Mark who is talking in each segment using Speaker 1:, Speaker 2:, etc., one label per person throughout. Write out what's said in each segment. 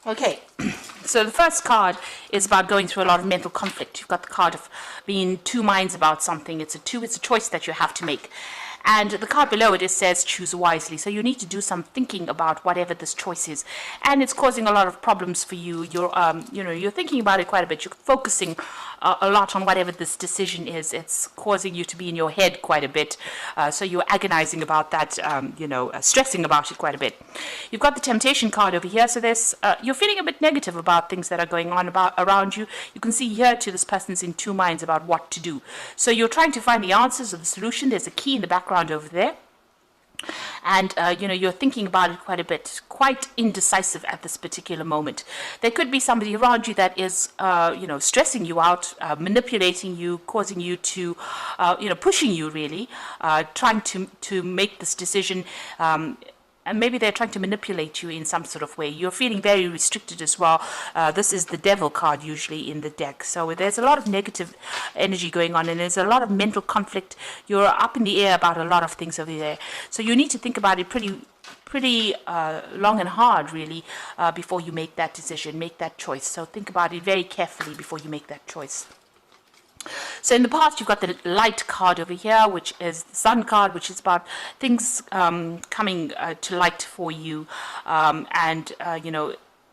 Speaker 1: Okay, so the first card is about going through a lot of mental conflict. You've got the card of being in two minds about something. It's a choice that you have to make. And the card below it says choose wisely. So you need to do some thinking about whatever this choice is. And it's causing a lot of problems for you. You're thinking about it quite a bit. You're focusing a lot on whatever this decision is. It's causing you to be in your head quite a bit. So you're agonizing about that, stressing about it quite a bit. You've got the temptation card over here. So you're feeling a bit negative about things that are going on around you. You can see here too, this person's in two minds about what to do. So you're trying to find the answers or the solution. There's a key in the background over there, and you're thinking about it quite a bit, quite indecisive at this particular moment. There could be somebody around you that is stressing you out, manipulating you, causing you to pushing you really, trying to make this decision, and maybe they're trying to manipulate you in some sort of way. You're feeling very restricted as well. This is the devil card usually in the deck. So there's a lot of negative energy going on, and there's a lot of mental conflict. You're up in the air about a lot of things over there. So you need to think about it pretty long and hard, really, before you make that decision, make that choice. So think about it very carefully before you make that choice. So in the past, you've got the light card over here, which is the sun card, which is about things coming to light for you,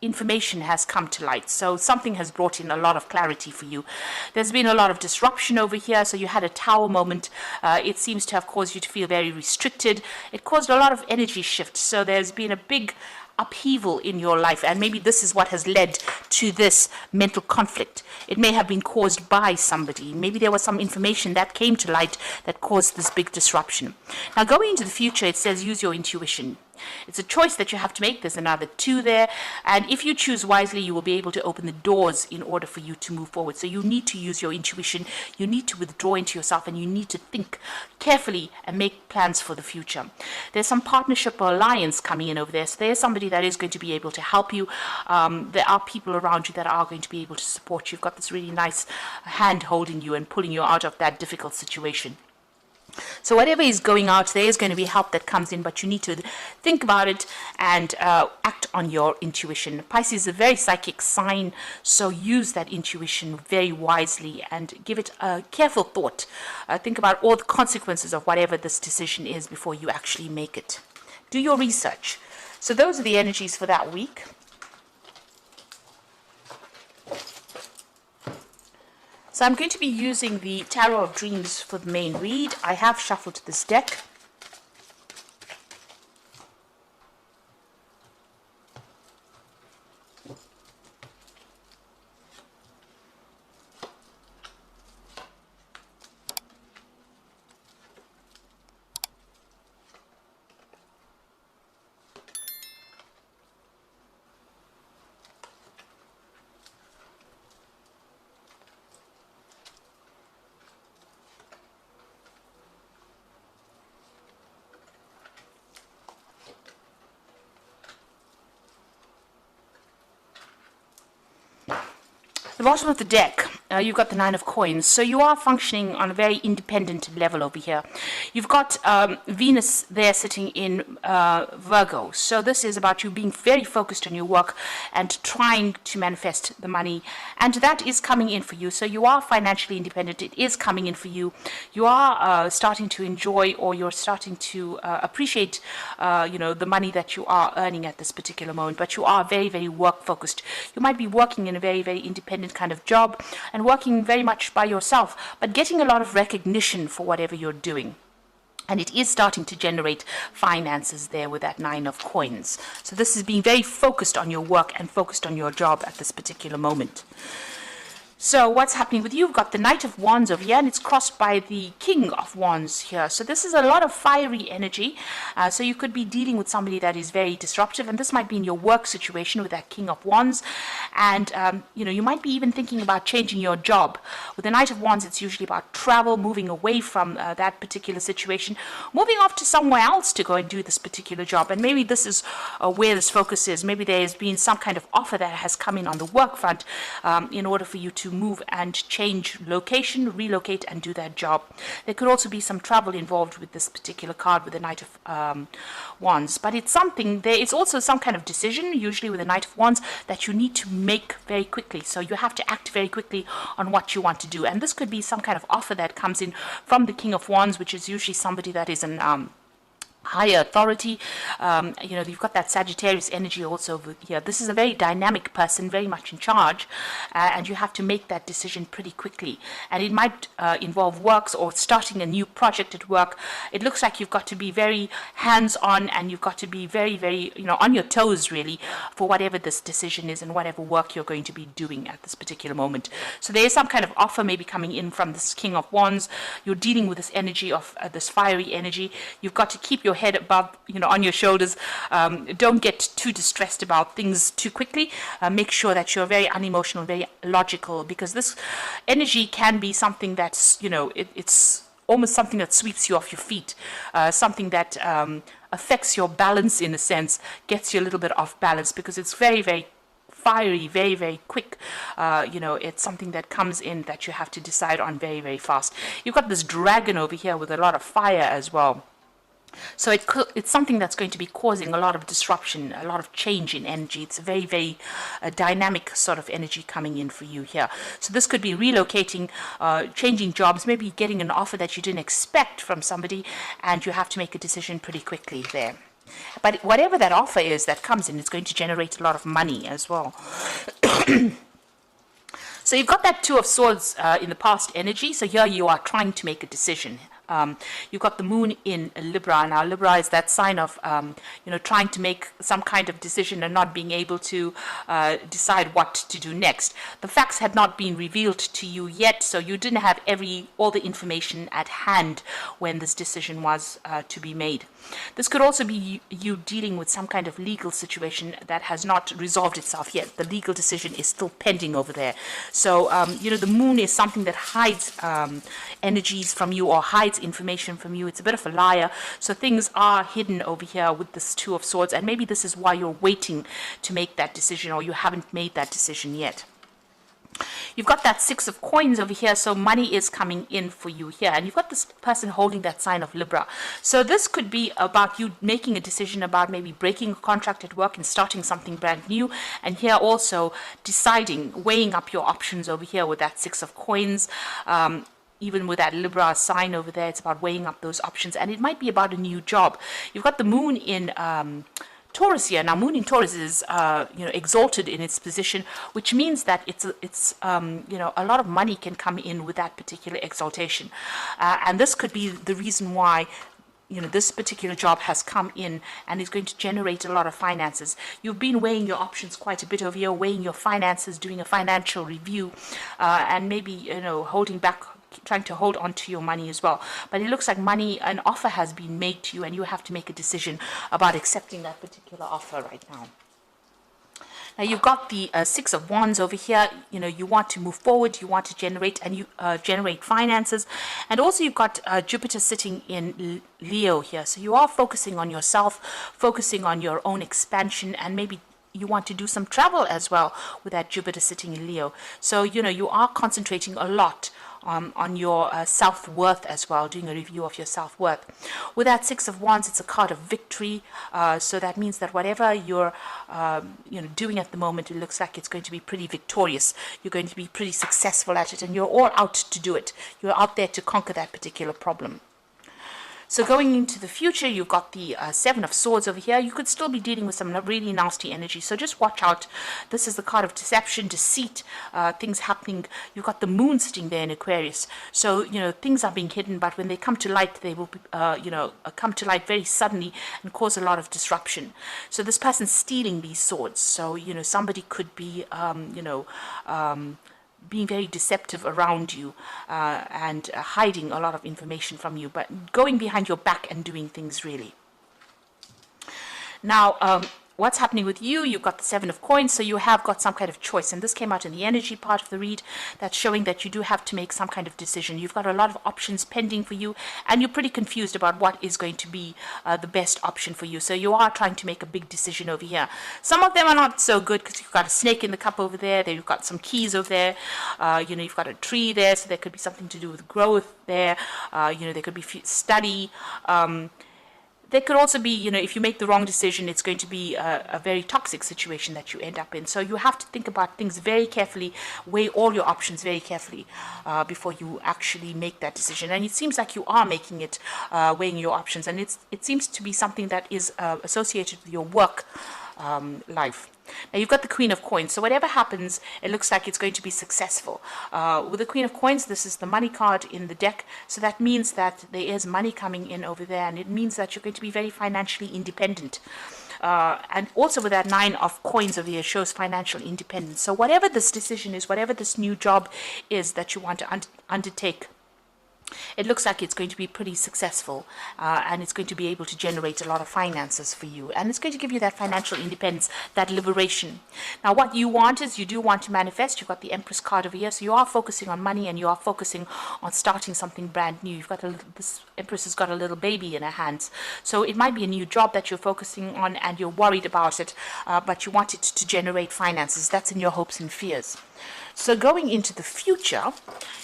Speaker 1: information has come to light. So something has brought in a lot of clarity for you. There's been a lot of disruption over here. So you had a tower moment. It seems to have caused you to feel very restricted. It caused a lot of energy shift. So there's been a big upheaval in your life, and maybe this is what has led to this mental conflict. It may have been caused by somebody. Maybe there was some information that came to light that caused this big disruption. Now, going into the future, it says use your intuition. It's a choice that you have to make. There's another 2 there, and if you choose wisely, you will be able to open the doors in order for you to move forward. So you need to use your intuition. You need to withdraw into yourself, and you need to think carefully and make plans for the future. There's some partnership or alliance coming in over there. So there's somebody that is going to be able to help you. There are people around you that are going to be able to support you. You've got this really nice hand holding you and pulling you out of that difficult situation. So whatever is going out, there is going to be help that comes in, but you need to think about it and act on your intuition. Pisces is a very psychic sign, so use that intuition very wisely and give it a careful thought. Think about all the consequences of whatever this decision is before you actually make it. Do your research. So those are the energies for that week. So I'm going to be using the Tarot of Dreams for the main read. I have shuffled this deck. The bottom of the deck, you've got the 9 of coins. So you are functioning on a very independent level over here. You've got Venus there sitting in Virgo. So this is about you being very focused on your work and trying to manifest the money. And that is coming in for you. So you are financially independent. It is coming in for you. You are starting to enjoy, or you're starting to appreciate, the money that you are earning at this particular moment. But you are very, very work focused. You might be working in a very, very independent kind of job and working very much by yourself, but getting a lot of recognition for whatever you're doing. And it is starting to generate finances there with that 9 of coins. So this is being very focused on your work and focused on your job at this particular moment. So what's happening with you? You've got the Knight of Wands over here, and it's crossed by the King of Wands here. So this is a lot of fiery energy. So you could be dealing with somebody that is very disruptive, and this might be in your work situation with that King of Wands. And, you might be even thinking about changing your job. With the Knight of Wands, it's usually about travel, moving away from that particular situation, moving off to somewhere else to go and do this particular job. And maybe this is where this focus is. Maybe there has been some kind of offer that has come in on the work front in order for you to to move and change location, relocate, and do that job. There could also be some travel involved with this particular card with the Knight of Wands. But it's something, there is also some kind of decision, usually with the Knight of Wands, that you need to make very quickly. So you have to act very quickly on what you want to do. And this could be some kind of offer that comes in from the King of Wands, which is usually somebody that is an higher authority. You've got that Sagittarius energy also over here. This is a very dynamic person, very much in charge, and you have to make that decision pretty quickly. And it might involve works or starting a new project at work. It looks like you've got to be very hands-on, and you've got to be very, very, on your toes, really, for whatever this decision is and whatever work you're going to be doing at this particular moment. So there is some kind of offer maybe coming in from this King of Wands. You're dealing with this energy of this fiery energy. You've got to keep your head above, on your shoulders. Don't get too distressed about things too quickly. Make sure that you're very unemotional, very logical, because this energy can be something that's, it's almost something that sweeps you off your feet, something that affects your balance in a sense, gets you a little bit off balance, because it's very, very fiery, very, very quick. It's something that comes in that you have to decide on very, very fast. You've got this dragon over here with a lot of fire as well. So it's something that's going to be causing a lot of disruption, a lot of change in energy. It's a very, very dynamic sort of energy coming in for you here. So this could be relocating, changing jobs, maybe getting an offer that you didn't expect from somebody, and you have to make a decision pretty quickly there. But whatever that offer is that comes in, it's going to generate a lot of money as well. So you've got that Two of Swords in the past energy. So here you are trying to make a decision. You've got the moon in Libra. Now, Libra is that sign of, trying to make some kind of decision and not being able to decide what to do next. The facts had not been revealed to you yet, so you didn't have all the information at hand when this decision was to be made. This could also be you dealing with some kind of legal situation that has not resolved itself yet. The legal decision is still pending over there. So, the moon is something that hides energies from you or hides information from you. It's a bit of a liar. So things are hidden over here with this Two of Swords, and maybe this is why you're waiting to make that decision, or you haven't made that decision yet. You've got that Six of Coins over here, so money is coming in for you here. And you've got this person holding that sign of Libra. So this could be about you making a decision about maybe breaking a contract at work and starting something brand new. And here also deciding, weighing up your options over here with that Six of Coins. Even with that Libra sign over there, it's about weighing up those options. And it might be about a new job. You've got the moon in Taurus here. Now, moon in Taurus is, exalted in its position, which means that it's a lot of money can come in with that particular exaltation. And this could be the reason why this particular job has come in and is going to generate a lot of finances. You've been weighing your options quite a bit over here, weighing your finances, doing a financial review, and maybe, holding back, trying to hold on to your money as well. But it looks like an offer has been made to you, and you have to make a decision about accepting that particular offer right now. Now you've got the Six of Wands over here. You want to move forward, you want to generate, and you generate finances. And also you've got Jupiter sitting in Leo here. So you are focusing on yourself, focusing on your own expansion, and maybe you want to do some travel as well with that Jupiter sitting in Leo. So, you are concentrating a lot on your self-worth as well, doing a review of your self-worth. With that Six of Wands, it's a card of victory. So that means that whatever you're doing at the moment, it looks like it's going to be pretty victorious. You're going to be pretty successful at it, and you're all out to do it. You're out there to conquer that particular problem. So going into the future, you've got the Seven of Swords over here. You could still be dealing with some really nasty energy. So just watch out. This is the card of deception, deceit, things happening. You've got the moon sitting there in Aquarius. So, things are being hidden, but when they come to light, they will be, come to light very suddenly and cause a lot of disruption. So this person's stealing these swords. So, somebody could be, being very deceptive around you and hiding a lot of information from you, but going behind your back and doing things really. Now, what's happening with you? You've got the Seven of Coins, so you have got some kind of choice. And this came out in the energy part of the read. That's showing that you do have to make some kind of decision. You've got a lot of options pending for you, and you're pretty confused about what is going to be the best option for you. So you are trying to make a big decision over here. Some of them are not so good because you've got a snake in the cup over there. You've got some keys over there. You've got a tree there, so there could be something to do with growth there. There could be study. There could also be, if you make the wrong decision, it's going to be a very toxic situation that you end up in. So you have to think about things very carefully, weigh all your options very carefully before you actually make that decision. And it seems like you are making it, weighing your options. And it seems to be something that is associated with your work life. Now you've got the Queen of Coins, so whatever happens, it looks like it's going to be successful. With the Queen of Coins, this is the money card in the deck, so that means that there is money coming in over there, and it means that you're going to be very financially independent. And also with that Nine of Coins over here shows financial independence. So whatever this decision is, whatever this new job is that you want to undertake, it looks like it's going to be pretty successful, and it's going to be able to generate a lot of finances for you, and it's going to give you that financial independence, that liberation. Now what you want is, you do want to manifest. You've got the Empress card over here, so you are focusing on money, and you are focusing on starting something brand new. You've got this Empress has got a little baby in her hands, so it might be a new job that you're focusing on and you're worried about it, but you want it to generate finances. That's in your hopes and fears. So going into the future,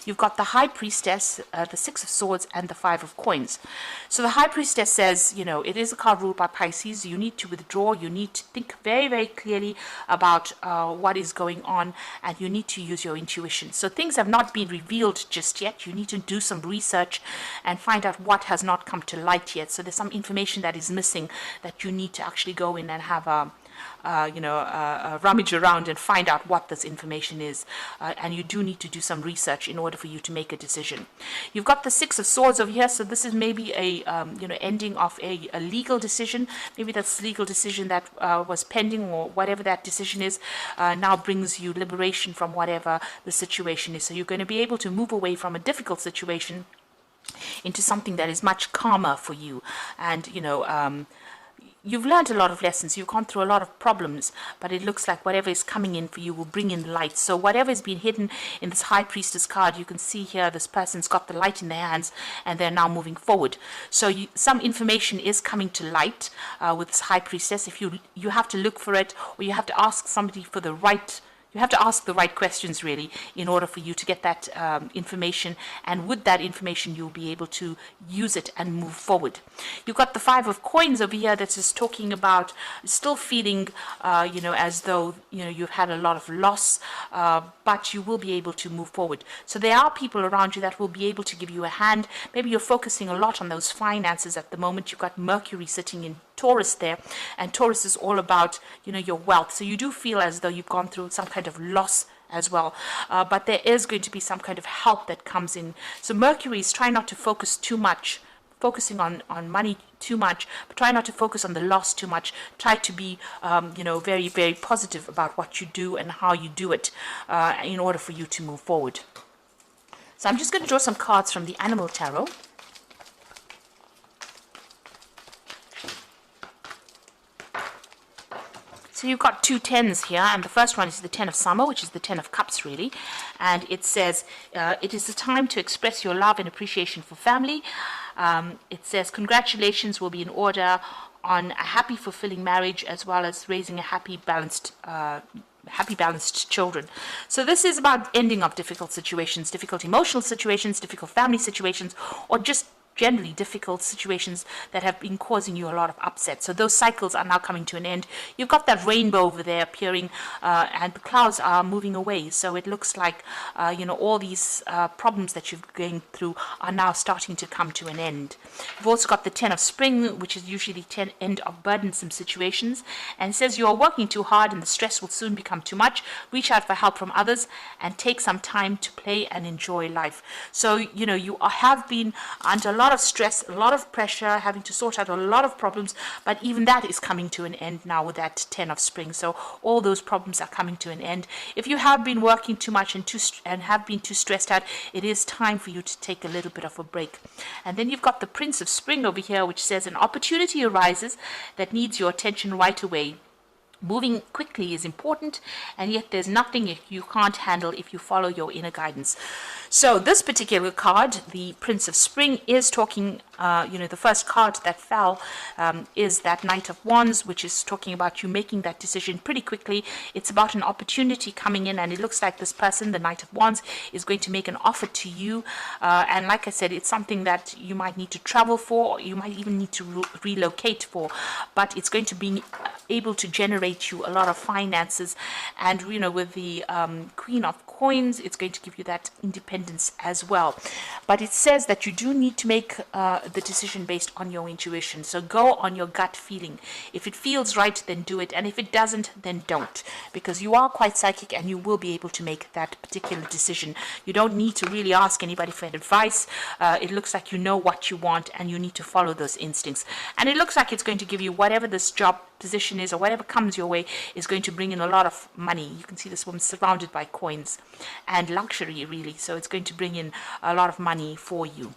Speaker 1: you've got the High Priestess, the Six of Swords, and the Five of Coins. So the High Priestess says, it is a card ruled by Pisces. You need to withdraw. You need to think very, very clearly about what is going on, and you need to use your intuition. So things have not been revealed just yet. You need to do some research and find out what has not come to light yet. So there's some information that is missing that you need to actually go in and have a rummage around and find out what this information is, and you do need to do some research in order for you to make a decision. You've got the Six of Swords over here, so this is maybe a ending of a legal decision. Maybe that's legal decision that was pending, or whatever that decision is, now brings you liberation from whatever the situation is. So you're going to be able to move away from a difficult situation into something that is much calmer for you, and you've learned a lot of lessons. You've gone through a lot of problems, but it looks like whatever is coming in for you will bring in light. So whatever has been hidden in this High Priestess card, you can see here this person's got the light in their hands, and they're now moving forward. So some information is coming to light with this High Priestess. If you have to look for it, or you have to ask somebody for the right. You have to ask the right questions, really, in order for you to get that information. And with that information, you'll be able to use it and move forward. You've got the Five of Coins over here that is talking about still feeling, as though, you've had a lot of loss, but you will be able to move forward. So there are people around you that will be able to give you a hand. Maybe you're focusing a lot on those finances at the moment. You've got Mercury sitting in Taurus there, and Taurus is all about your wealth. So you do feel as though you've gone through some kind of loss as well, but there is going to be some kind of help that comes in. So Mercury is trying not to focus too much, focusing on money too much, but try not to focus on the loss too much. Try to be very, very positive about what you do and how you do it in order for you to move forward. So I'm just going to draw some cards from the Animal Tarot. So you've got two tens here, and the first one is the Ten of Summer, which is the Ten of Cups, really. And it says, it is the time to express your love and appreciation for family. It says, congratulations will be in order on a happy, fulfilling marriage, as well as raising a happy, balanced children. So this is about ending of difficult situations, difficult emotional situations, difficult family situations, or just generally difficult situations that have been causing you a lot of upset. So those cycles are now coming to an end. You've got that rainbow over there appearing, and the clouds are moving away. So it looks like, all these problems that you're going through are now starting to come to an end. You've also got the Ten of Spring, which is usually the end of burdensome situations, and it says you are working too hard and the stress will soon become too much. Reach out for help from others and take some time to play and enjoy life. So, you have been under a lot of stress, a lot of pressure, having to sort out a lot of problems, but even that is coming to an end now with that Ten of Spring. So all those problems are coming to an end. If you have been working too much and have been too stressed out, it is time for you to take a little bit of a break. And then you've got the Prince of Spring over here, which says an opportunity arises that needs your attention right away. Moving quickly is important, and yet there's nothing you can't handle if you follow your inner guidance. So this particular card, the Prince of Spring, is talking, the first card that fell is that Knight of Wands, which is talking about you making that decision pretty quickly. It's about an opportunity coming in, and it looks like this person, the Knight of Wands, is going to make an offer to you. And like I said, it's something that you might need to travel for, or you might even need to relocate for, but it's going to be able to generate you a lot of finances. And with the Queen of Coins, it's going to give you that independence as well. But it says that you do need to make the decision based on your intuition. So go on your gut feeling. If it feels right, then do it, and if it doesn't, then don't, because you are quite psychic and you will be able to make that particular decision. You don't need to really ask anybody for advice. It looks like you know what you want, and you need to follow those instincts. And it looks like it's going to give you whatever this job position is, or whatever comes your way, is going to bring in a lot of money. You can see this woman surrounded by coins and luxury, really. So it's going to bring in a lot of money for you.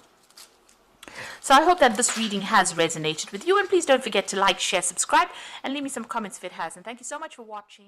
Speaker 1: So I hope that this reading has resonated with you, and please don't forget to like, share, subscribe, and leave me some comments if it has. And thank you so much for watching.